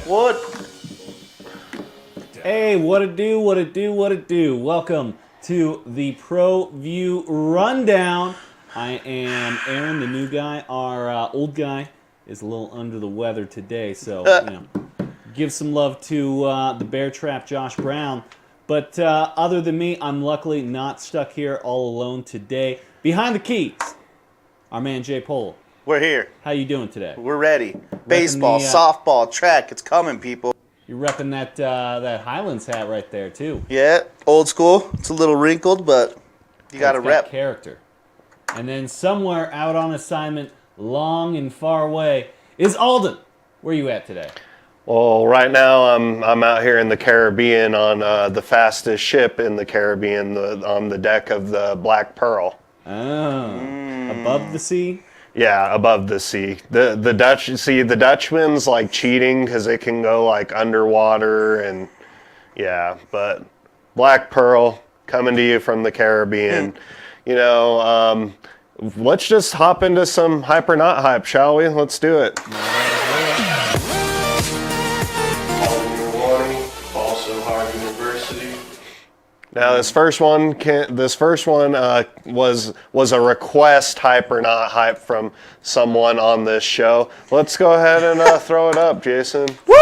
What? Hey, what it do, what it do, what it do. Welcome to the ProView Rundown. I am Aaron, the new guy. Our old guy is a little under the weather today, so, give some love to the Bear Trap, Josh Brown. But other than me, I'm luckily not stuck here all alone today. Behind the keys, our man Jay Pole. We're here. How you doing today? We're ready. Baseball, softball, track, it's coming, people. You're repping that Highlands hat right there, too. Yeah, old school. It's a little wrinkled, but you got to rep. Character. And then somewhere out on assignment, long and far away, is Alden. Where you at today? Well, right now I'm out here in the Caribbean on the fastest ship in the Caribbean, on the deck of the Black Pearl. Oh, above the sea? Yeah, above the sea. The Dutchman's like cheating because it can go like underwater and but Black Pearl coming to you from the Caribbean. Let's just hop into some hype or not hype, shall we? Let's do it. Now this first one was a request hype or not hype from someone on this show. Let's go ahead and throw it up, Jason. Woo!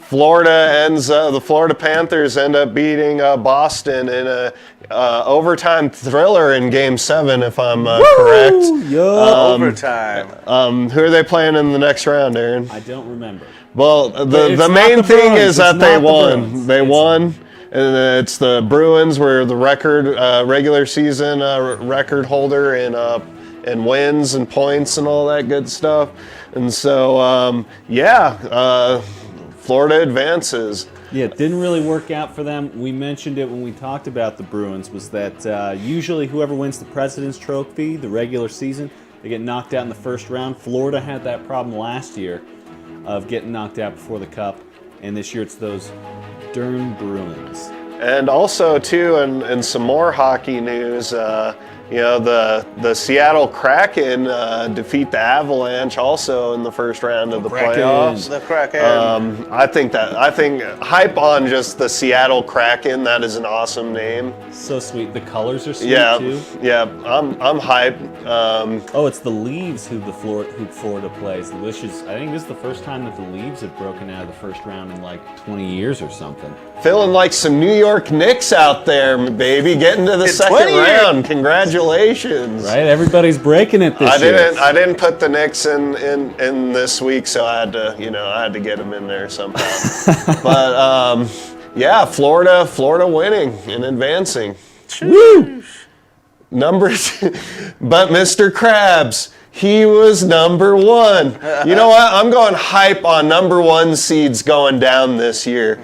The Florida Panthers end up beating Boston in a overtime thriller in Game 7, if I'm correct. Overtime. Who are they playing in the next round, Aaron? I don't remember. Well, the main thing is that they won. They won, and it's the Bruins were the record regular season record holder in wins and points and all that good stuff. And so, Florida advances. Yeah, it didn't really work out for them. We mentioned it when we talked about the Bruins, was that usually whoever wins the President's Trophy, the regular season, they get knocked out in the first round. Florida had that problem last year of getting knocked out before the Cup, and this year it's those darn Bruins. And also, too, in some more hockey news, the Seattle Kraken defeat the Avalanche also in the first round of the playoffs. The Kraken. I think hype on just the Seattle Kraken. That is an awesome name. So sweet. The colors are sweet too. Yeah, I'm hyped. It's the Leaves who Florida plays. I think this is the first time that the Leaves have broken out of the first round in like 20 years or something. Feeling like some New York Knicks out there, baby. Getting to the second round. Congratulations. Right? Everybody's breaking it this year. I didn't put the Knicks in this week, so I had to get them in there somehow. But Florida winning and advancing. Woo! But Mr. Krabs, he was number one. You know what? I'm going hype on number one seeds going down this year.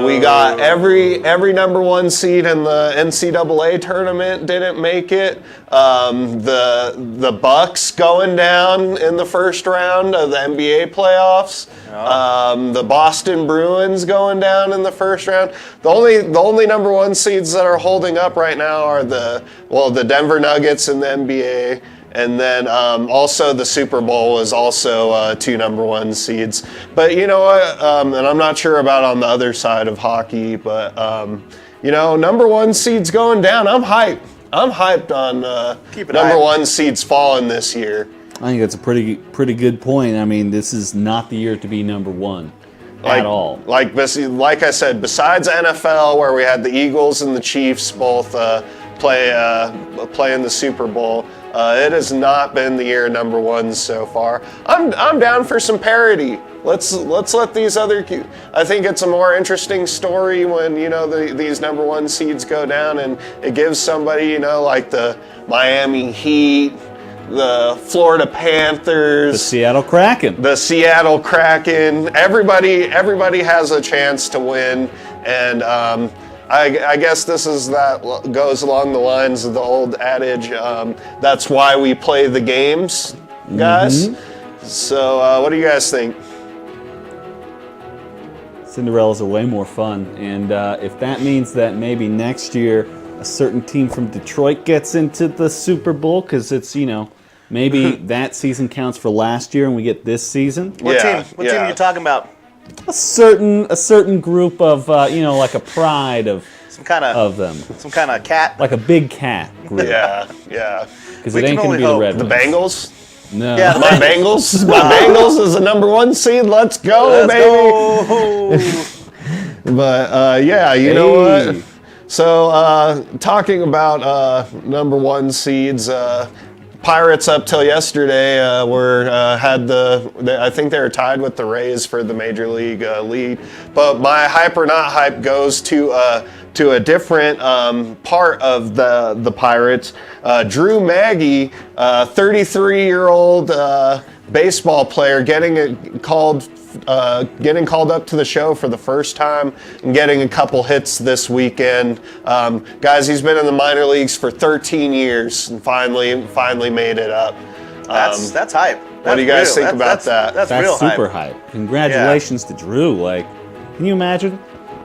We got every number one seed in the NCAA tournament didn't make it. The Bucks going down in the first round of the NBA playoffs. The Boston Bruins going down in the first round. The only number one seeds that are holding up right now are the Denver Nuggets in the NBA. And then also the Super Bowl was also two number one seeds. But you know what? And I'm not sure about on the other side of hockey, but number one seeds going down. I'm hyped. I'm hyped on number one seeds falling this year. I think that's a pretty good point. I mean, this is not the year to be number one at all. Like I said, besides NFL, where we had the Eagles and the Chiefs both play in the Super Bowl. It has not been the year number one so far. I'm down for some parity. Let's let these other. I think it's a more interesting story when these number one seeds go down and it gives somebody like the Miami Heat, the Florida Panthers, the Seattle Kraken. Everybody has a chance to win, and I guess goes along the lines of the old adage, that's why we play the games, guys. Mm-hmm. So what do you guys think? Cinderella's are way more fun, and if that means that maybe next year a certain team from Detroit gets into the Super Bowl, because it's, maybe that season counts for last year and we get this season. What team are you talking about? A certain group of, like a pride of them. Some kind of cat? Like a big cat group. Yeah. Because it ain't going to be the Red The Wings. Bengals? No. Yeah, My Bengals is the number 1 seed. Let's go, baby. But you know what? So talking about number 1 seeds, Pirates up till yesterday I think they were tied with the Rays for the Major League lead. But my hype or not hype goes to a different part of the Pirates. Drew Maggi, 33-year-old baseball player, getting called up to the show for the first time and getting a couple hits this weekend. Guys, he's been in the minor leagues for 13 years and finally made it up. That's hype. What do you guys think about that? That's real super hype. Congratulations to Drew. Like, can you imagine?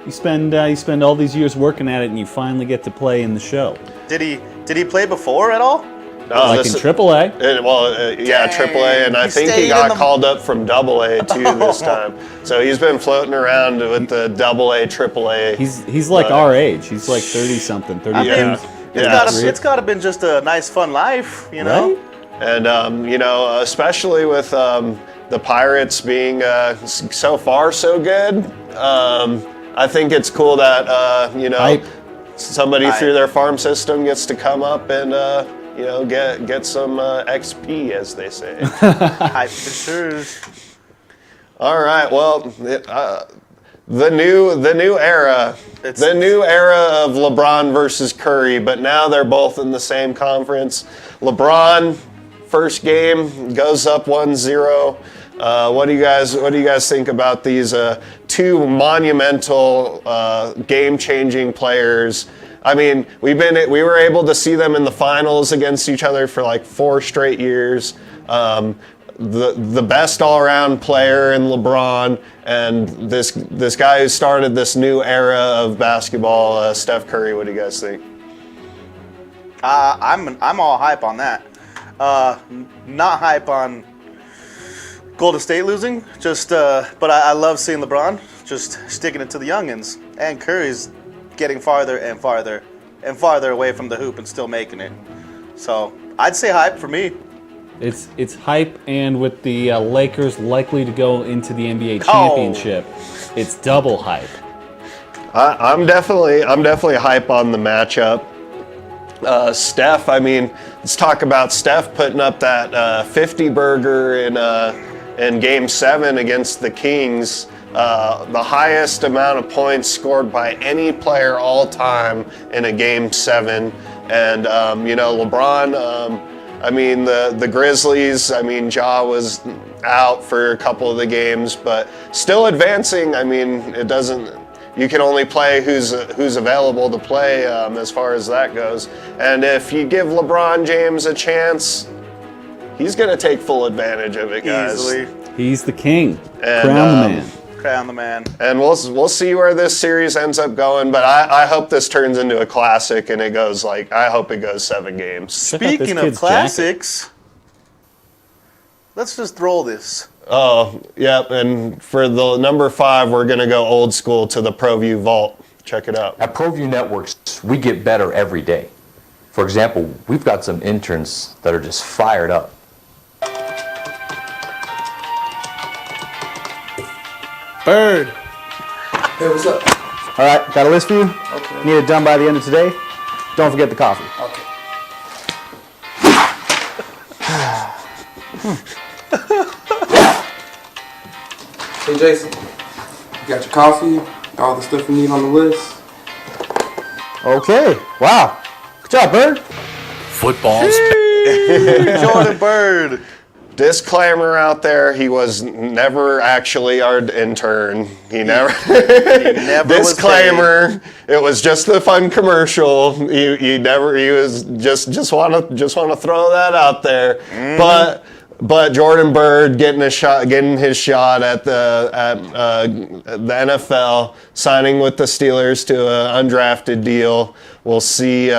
You spend all these years working at it, and you finally get to play in the show. Did he play before at all? Like in AAA? AAA, and I think he got called up from AA too this time. So he's been floating around with the AA, AAA. He's like our age. He's like 30-something, 32. It's got to been just a nice, fun life, you know? Right? And, especially with the Pirates being so far so good, I think it's cool that, somebody through their farm system gets to come up and, get some XP, as they say. Hype for sure. All right, well, the new era. The new era of LeBron versus Curry, but now they're both in the same conference. LeBron, first game, goes up 1-0. What do you guys think about these two monumental game-changing players? I mean, we were able to see them in the finals against each other for like 4 straight years. The best all-around player in LeBron, and this guy who started this new era of basketball, Steph Curry. What do you guys think? I'm all hype on that. Not hype on Golden State losing. But I love seeing LeBron just sticking it to the youngins, and Curry's getting farther and farther and farther away from the hoop and still making it. So I'd say hype for me. It's hype, and with the Lakers likely to go into the NBA championship, it's double hype. I'm definitely hype on the matchup. Steph, I mean, let's talk about Steph putting up that 50-burger in Game 7 against the Kings. The highest amount of points scored by any player all time in a Game 7. And, LeBron, I mean, the Grizzlies, I mean, Ja was out for a couple of the games, but still advancing. I mean, you can only play who's available to play as far as that goes. And if you give LeBron James a chance, he's going to take full advantage of it, guys. Easily. He's the king. And, Crown the man. Crown the man. And we'll see where this series ends up going, but I hope this turns into a classic and I hope it goes 7 games. Speaking of classics, let's just roll this. Oh, yep, and for the number 5, we're going to go old school to the ProView Vault. Check it out. At ProView Networks, we get better every day. For example, we've got some interns that are just fired up. Bird. Hey, what's up? All right, got a list for you. Okay. Need it done by the end of today. Don't forget the coffee. Okay. Hey, Jason. You got your coffee, all the stuff you need on the list. Okay. Wow. Good job, Bird. Football's Jordan Bird. Disclaimer out there, he was never actually our intern. He never Disclaimer, it was just a fun commercial. He was just want to throw that out there. But Jordan Bird getting his shot at the NFL, signing with the Steelers to an undrafted deal. We'll see.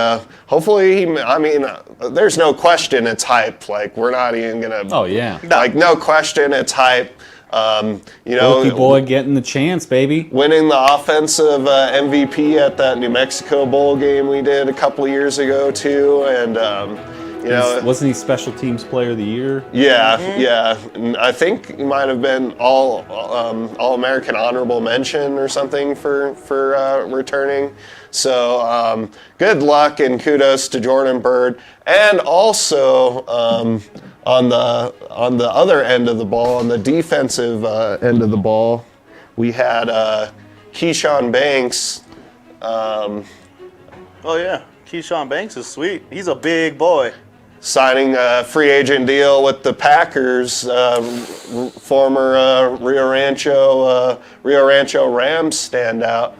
Hopefully, there's no question it's hype. Like, we're not even gonna. Oh yeah. Like, no question it's hype. You know, Rookie boy getting the chance, baby. winning the offensive MVP at that New Mexico Bowl game we did a couple years ago too, and you know, Wasn't he Special Teams Player of the Year? yeah, yeah. And I think he might have been all American honorable mention or something for returning. So good luck and kudos to Jordan Byrd, and also on the other end of the ball, on the defensive end of the ball, we had Keyshawn Banks. Oh yeah, Keyshawn Banks is sweet. He's a big boy. Signing a free agent deal with the Packers, former Rio Rancho Rams standout.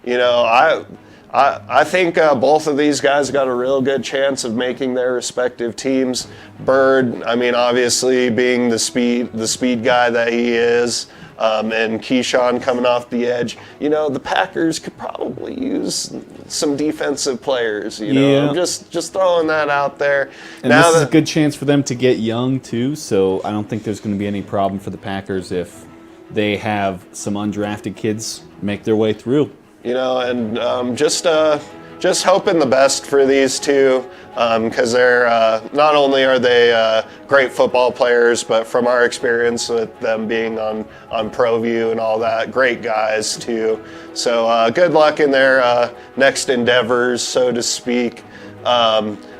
You know, I think both of these guys got a real good chance of making their respective teams. Byrd, I mean, obviously being the speed guy that he is, and Keyshawn coming off the edge. You know, the Packers could probably use some defensive players. You know, Yeah. just throwing that out there. And this is a good chance for them to get young too. So I don't think there's going to be any problem for the Packers if they have some undrafted kids make their way through. You know, and just hoping the best for these two, because they're not only are they great football players, but from our experience with them being on ProView and all that, great guys too. So good luck in their next endeavors, so to speak.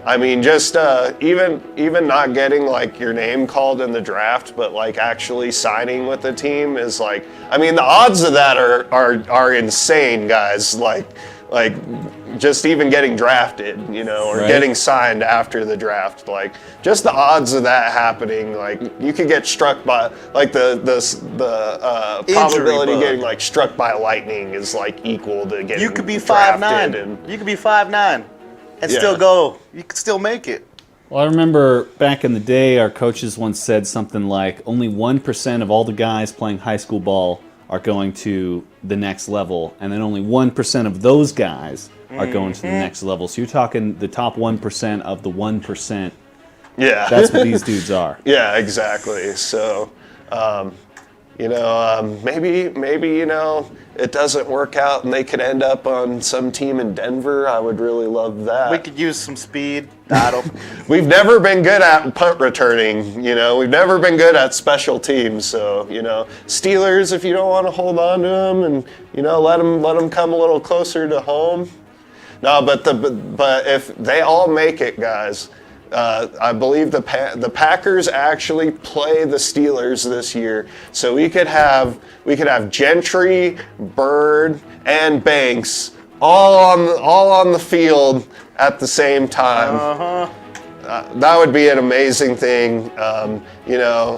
I mean, just even not getting like your name called in the draft, but like actually signing with the team is like, I mean, the odds of that are insane, guys. Like just even getting drafted, you know, or Right. getting signed after the draft. Like, just the odds of that happening. Like, you could get struck by like the probability of bug. getting like struck by lightning is like equal to getting You could be drafted 5'9". and You could be 5'9", and Yeah. still go. You could still make it. Well, I remember back in the day, our coaches once said something like only 1% of all the guys playing high school ball are going to the next level, and then only 1% of those guys are going to the next level. So you're talking the top 1% of the 1%. yeah. That's what these dudes are. Yeah, exactly. So, you know, maybe you know it doesn't work out and they could end up on some team in Denver. I would really love that. We could use some speed. I don't. We've never been good at punt returning. You know, we've never been good at special teams. So, you know, Steelers, if you don't want to hold on to them and you know let them come a little closer to home. No, but if they all make it, guys. I believe the Packers actually play the Steelers this year, so we could have Gentry, Byrd, and Banks all on the field at the same time. That would be an amazing thing. You know,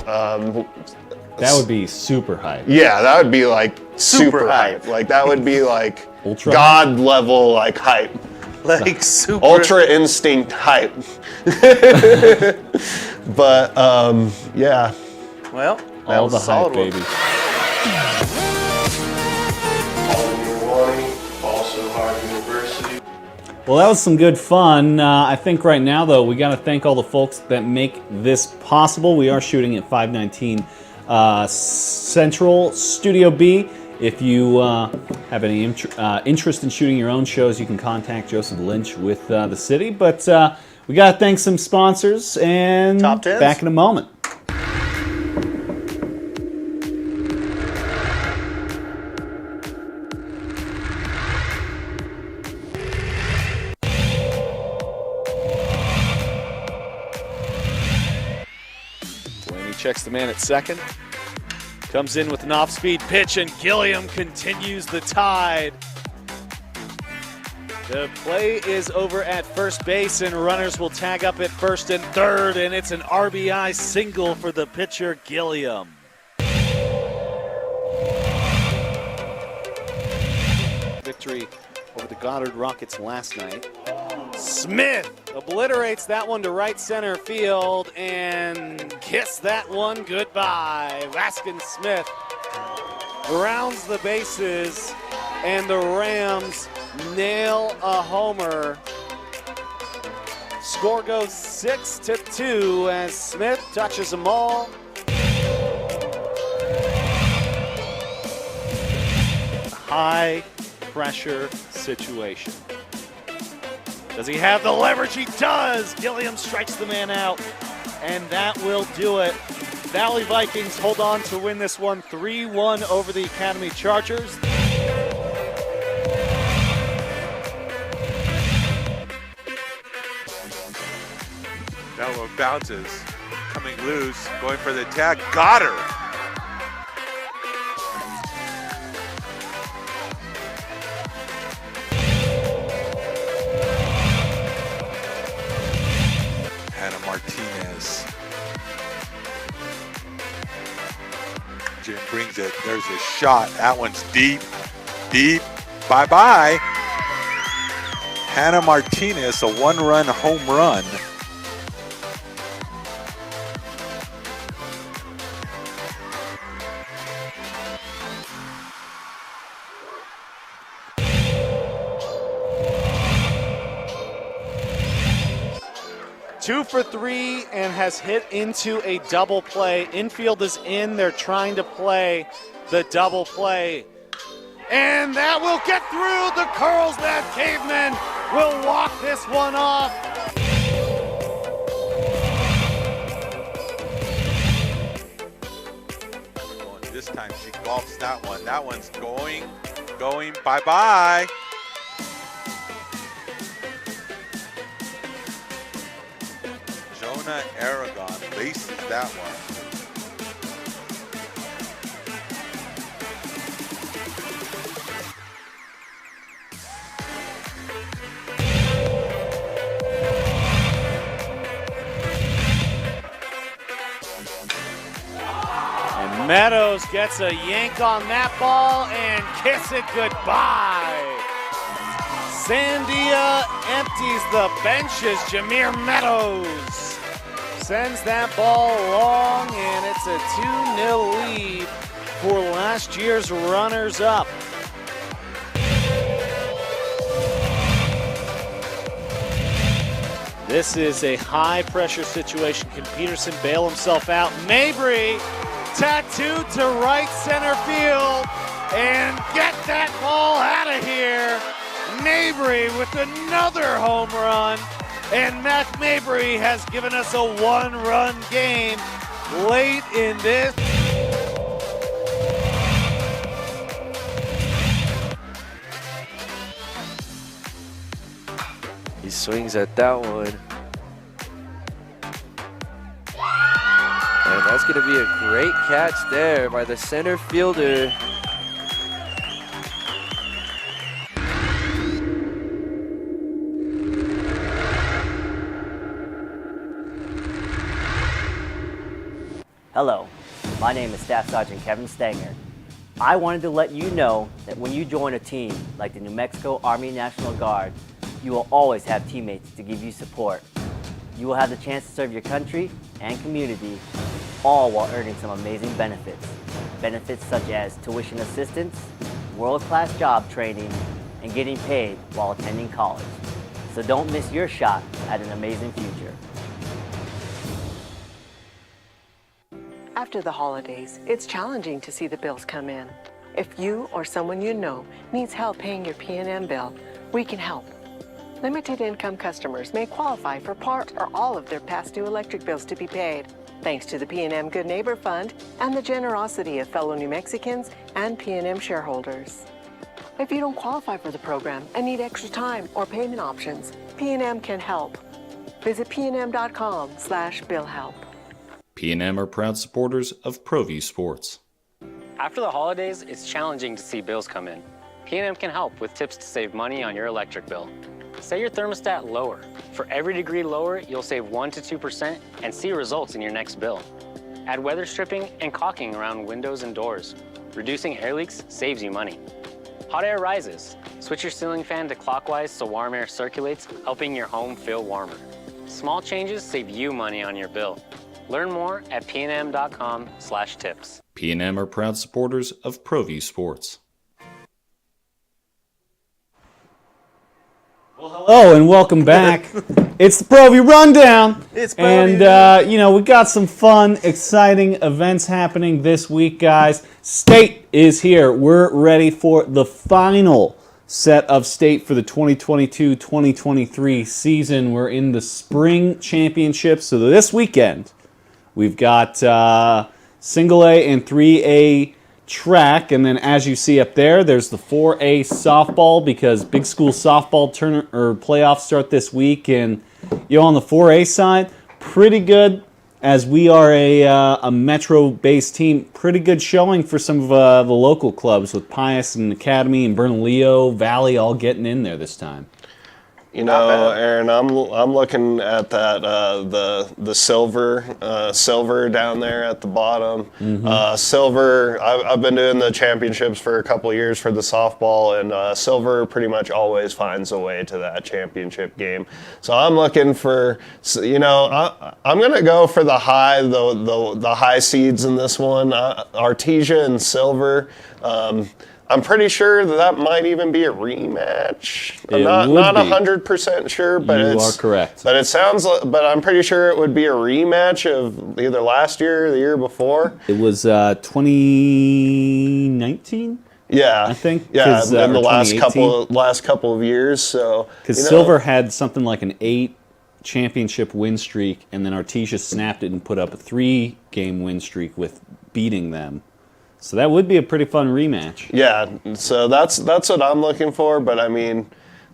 That would be super hype. yeah, that would be like super hype. hype. Like that would be like Ultra God level like hype. Like super. Ultra instinct hype. But yeah. Well, that All was the a solid hype, one. baby. Well, that was some good fun. I think right now, though, we got to thank all the folks that make this possible. We are shooting at 519 Central Studio B. If you have any interest in shooting your own shows, you can contact Joseph Lynch with the city. But we got to thank some sponsors and Top tens. back in a moment. Delaney checks the man at second. Comes in with an off-speed pitch, and Gilliam continues the tide. The play is over at first base, and runners will tag up at first and third, and it's an RBI single for the pitcher, Gilliam. Victory over the Goddard Rockets last night. Smith obliterates that one to right center field and kiss that one goodbye. Raskin Smith rounds the bases, and the Rams nail a homer. Score goes 6-2 as Smith touches them all. High pressure situation. Does he have the leverage? He does! Gilliam strikes the man out, and that will do it. Valley Vikings hold on to win this one 3-1 over the Academy Chargers. That one bounces, coming loose, going for the attack. Got her! Martinez. Jim brings it. There's a shot. That one's deep. Deep. Bye-bye. Hannah Martinez, a one-run home run. Two for three and has hit into a double play. Infield is in. They're trying to play the double play. And that will get through. The Carlsbad Cavemen will walk this one off. This time she golfs that one. That one's going, bye-bye. Jonah Aragon laces that one. And Meadows gets a yank on that ball and kiss it goodbye. Sandia empties the benches. Jameer Meadows sends that ball long, and it's a 2-0 lead for last year's runners-up. This is a high-pressure situation. Can Peterson bail himself out? Mabry tattooed to right center field, and get that ball out of here. Mabry with another home run. And Matt Mabry has given us a one-run game late in this. He swings at that one. And that's going to be a great catch there by the center fielder. Hello, my name is Staff Sergeant Kevin Stanger. I wanted to let you know that when you join a team like the New Mexico Army National Guard, you will always have teammates to give you support. You will have the chance to serve your country and community, all while earning some amazing benefits. Benefits such as tuition assistance, world-class job training, and getting paid while attending college. So don't miss your shot at an amazing future. After the holidays, it's challenging to see the bills come in. If you or someone you know needs help paying your P&M bill, we can help. Limited income customers may qualify for part or all of their past due electric bills to be paid, thanks to the P&M Good Neighbor Fund and the generosity of fellow New Mexicans and P&M shareholders. If you don't qualify for the program and need extra time or payment options, P&M can help. Visit pnm.com/billhelp. P&M are proud supporters of ProView Sports. After the holidays, it's challenging to see bills come in. P&M can help with tips to save money on your electric bill. Set your thermostat lower. For every degree lower, you'll save 1 to 2% and see results in your next bill. Add weather stripping and caulking around windows and doors. Reducing air leaks saves you money. Hot air rises. Switch your ceiling fan to clockwise so warm air circulates, helping your home feel warmer. Small changes save you money on your bill. Learn more at pnm.com/tips. P&M are proud supporters of ProView Sports. Hello and welcome back. It's the ProView Rundown. It's and we got some fun, exciting events happening this week, guys. State is here. We're ready for the final set of state for the 2022-2023 season. We're in the spring championships. So this weekend, we've got single A and 3A track, and then as you see up there, there's the 4A softball, because big school softball playoffs start this week. And on the 4A side, pretty good, as we are a metro-based team. Pretty good showing for some of the local clubs, with Pius and Academy and Bernalillo Valley all getting in there this time. Aaron, I'm looking at that the silver down there at the bottom. Mm-hmm. Silver. I've been doing the championships for a couple of years for the softball, and silver pretty much always finds a way to that championship game. So I'm looking for, I'm gonna go for the high seeds in this one. Artesia and silver. I'm pretty sure that might even be a rematch. I'm not 100% sure, but you are correct. But it sounds, but I'm pretty sure it would be a rematch of either last year or the year before. It was 2019. Yeah, I think. Yeah, in the last couple of years. So because Silver had something like an 8 championship win streak, and then Artesia snapped it and put up a 3-game win streak with beating them. So that would be a pretty fun rematch. Yeah, so that's what I'm looking for. But I mean,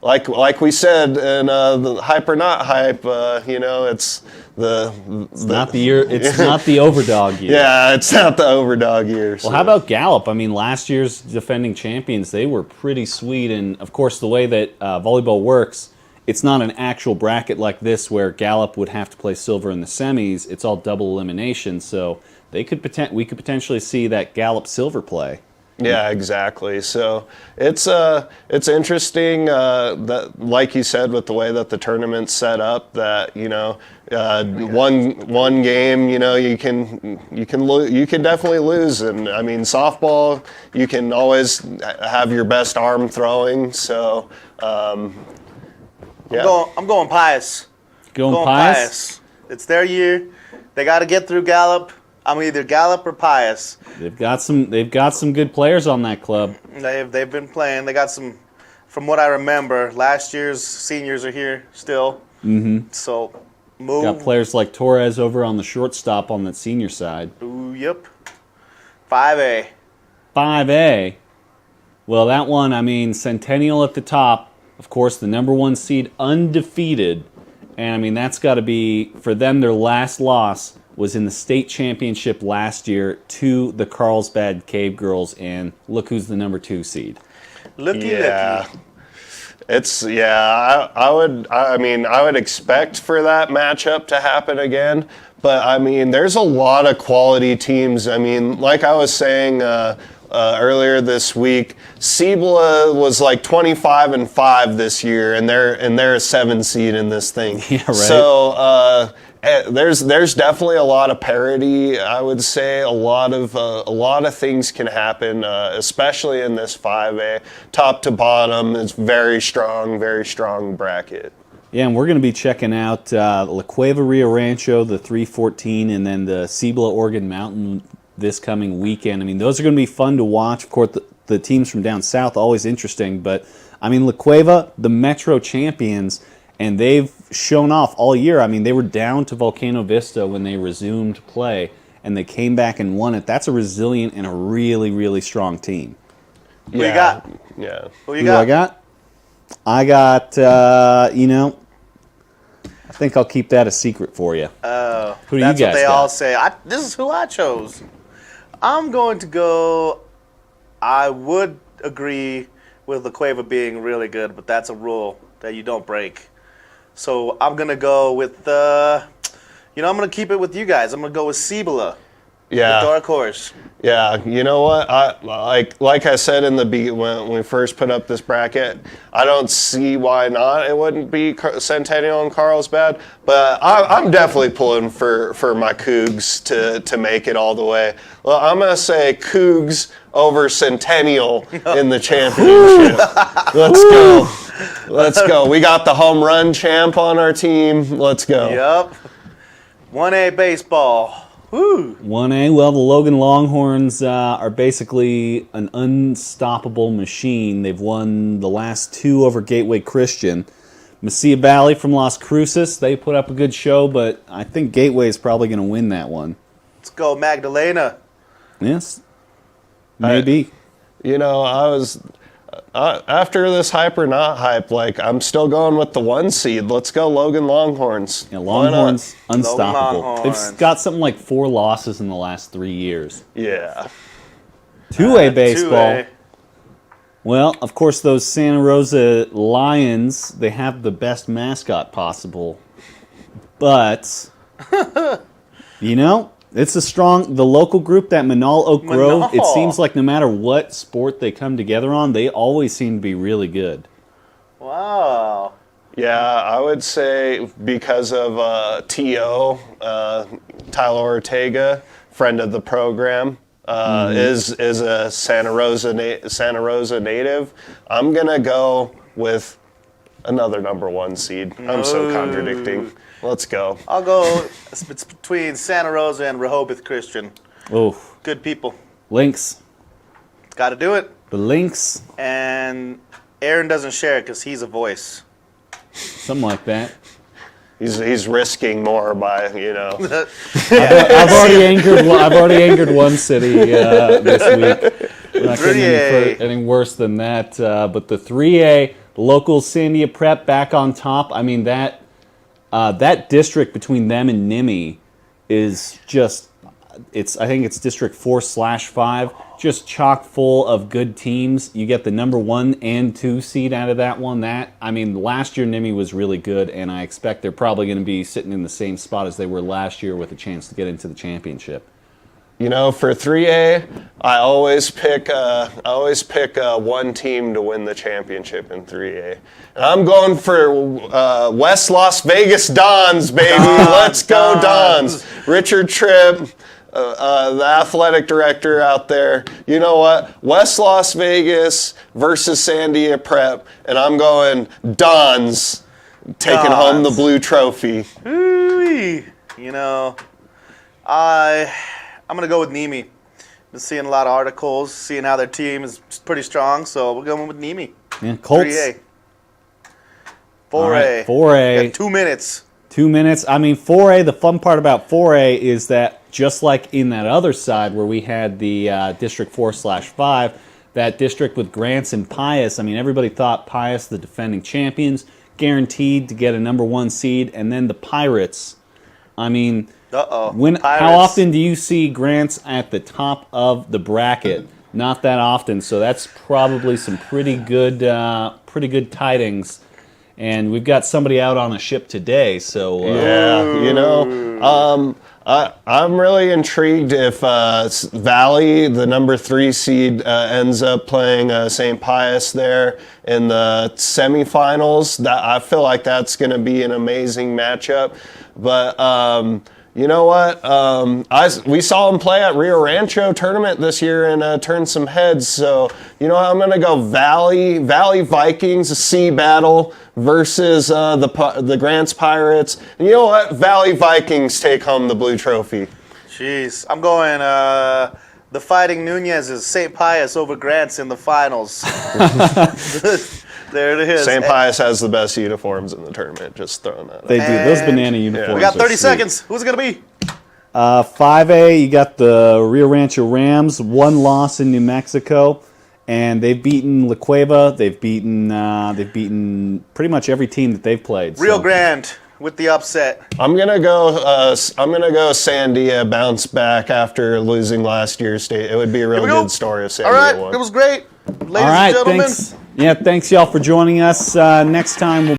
like we said in the hype or not hype, it's not the year. It's not the overdog year. Yeah, it's not the overdog year. So. Well, how about Gallup? I mean, last year's defending champions, they were pretty sweet. And of course, the way that volleyball works, it's not an actual bracket like this where Gallup would have to play Silver in the semis. It's all double elimination. So we could potentially see that Gallup Silver play. Yeah, exactly. So it's interesting that, like you said, with the way that the tournament's set up, that one game, you can definitely lose. And I mean, softball, you can always have your best arm throwing. So yeah. I'm going Pius. Going Pius? It's their year. They got to get through Gallup. I'm either Gallup or Pius. They've got some good players on that club. They've been playing. They got some, from what I remember, last year's seniors are here still. Mm-hmm. So move. Got players like Torres over on the shortstop on that senior side. Ooh, yep. 5A. 5A. Well, that one, I mean, Centennial at the top. Of course, the number 1 seed, undefeated. And I mean, that's got to be, for them, their last loss was in the state championship last year to the Carlsbad Cave Girls, and look who's the number 2 seed. Looky. I would expect for that matchup to happen again, but I mean, there's a lot of quality teams. I mean, like I was saying earlier this week, Cibola was like 25-5 this year, and they're a 7 seed in this thing. Yeah, right. So there's definitely a lot of parity. I would say a lot of things can happen, especially in this 5A. Top to bottom is very strong bracket. Yeah, and we're going to be checking out La Cueva Rio Rancho, the 314, and then the Cibola Oregon Mountain this coming weekend. I mean, those are going to be fun to watch. Of course, the teams from down south, always interesting. But, I mean, La Cueva, the Metro champions, and they've shown off all year. I mean, they were down to Volcano Vista when they resumed play, and they came back and won it. That's a resilient and a really, really strong team. Who you got? Yeah. Who you got? I got, I think I'll keep that a secret for you. Oh, who do you guys that's what they got? all say. This is who I chose. I'm going to go. I would agree with La Cueva being really good, but that's a rule that you don't break. So I'm gonna go with I'm gonna keep it with you guys. I'm gonna go with Cibola. Yeah. The dark horse. Yeah, you know what? Like I said when we first put up this bracket, I don't see why not. It wouldn't be Centennial and Carlsbad, but I'm definitely pulling for my Cougs to make it all the way. Well, I'm gonna say Cougs over Centennial in the championship. Let's go. Let's go. We got the home run champ on our team. Let's go. Yep. 1A baseball. Woo. 1A, well, the Logan Longhorns are basically an unstoppable machine. They've won the last 2 over Gateway Christian. Mesilla Valley from Las Cruces, they put up a good show, but I think Gateway is probably going to win that one. Let's go, Magdalena. Yes. Maybe. I was... after this hype or not hype, I'm still going with the 1 seed. Let's go Logan Longhorns. Yeah, Longhorns, unstoppable. Longhorns. They've got something like 4 losses in the last 3 years. Yeah. 2A baseball. 2A. Well, of course, those Santa Rosa Lions, they have the best mascot possible. But, it's the local group, that Manal Oak Grove, it seems like no matter what sport they come together on, they always seem to be really good. Wow. Yeah, I would say because of T.O., Tyler Ortega, friend of the program, is a Santa Rosa native. I'm going to go with another number 1 seed. I'm so contradicting. Let's go. I'll go. It's between Santa Rosa and Rehoboth Christian. Oh. Good people. Lynx. Got to do it. The Lynx. And Aaron doesn't share it because he's a voice. Something like that. He's risking more by, I've already angered one city this week. We're not getting any worse than that. But the 3A, the local Sandia Prep back on top. I mean, that district between them and Nimi is just, I think it's District 4/5, just chock full of good teams. You get the number 1 and 2 seed out of that one. Last year Nimi was really good, and I expect they're probably going to be sitting in the same spot as they were last year with a chance to get into the championship. For 3A, I always pick one team to win the championship in 3A. And I'm going for West Las Vegas Dons, baby. Let's go Dons. Richard Tripp, the athletic director out there. You know what? West Las Vegas versus Sandia Prep, and I'm going Dons, taking home the blue trophy. Ooh-wee. I'm going to go with Nimi. Been seeing a lot of articles, seeing how their team is pretty strong, so we're going with Nimi. Yeah, Colts. 3A. 4A. Right, 4A. Got 2 minutes. 2 minutes. 4A, the fun part about 4A is that just like in that other side where we had the District 4/5, that district with Grants and Pius, everybody thought Pius, the defending champions, guaranteed to get a number 1 seed, and then the Pirates. How often do you see Grants at the top of the bracket? Not that often, so that's probably some pretty good tidings. And we've got somebody out on a ship today, so I'm really intrigued if Valley, the number 3 seed, ends up playing St. Pius there in the semifinals. I feel like that's going to be an amazing matchup, but. You know what? We saw him play at Rio Rancho tournament this year and turn some heads. So, I'm going to go Valley Vikings, a sea battle versus the Grants Pirates. And you know what? Valley Vikings take home the blue trophy. Jeez. I'm going the Fighting Nunez's St. Pius over Grants in the finals. There it is. St. Pius has the best uniforms in the tournament. Just throwing that out. They do. Those banana uniforms. We got 30 seconds. Who's it going to be? 5A, you got the Rio Rancho Rams, 1 loss in New Mexico, and they've beaten La Cueva. They've beaten pretty much every team that they've played. Rio Grande with the upset. I'm gonna go Sandia bounce back after losing last year's state. It would be a real good story if Sandia All right, won. it was great, ladies All right, and gentlemen. thanks. Yeah, thanks y'all for joining us. Next time we'll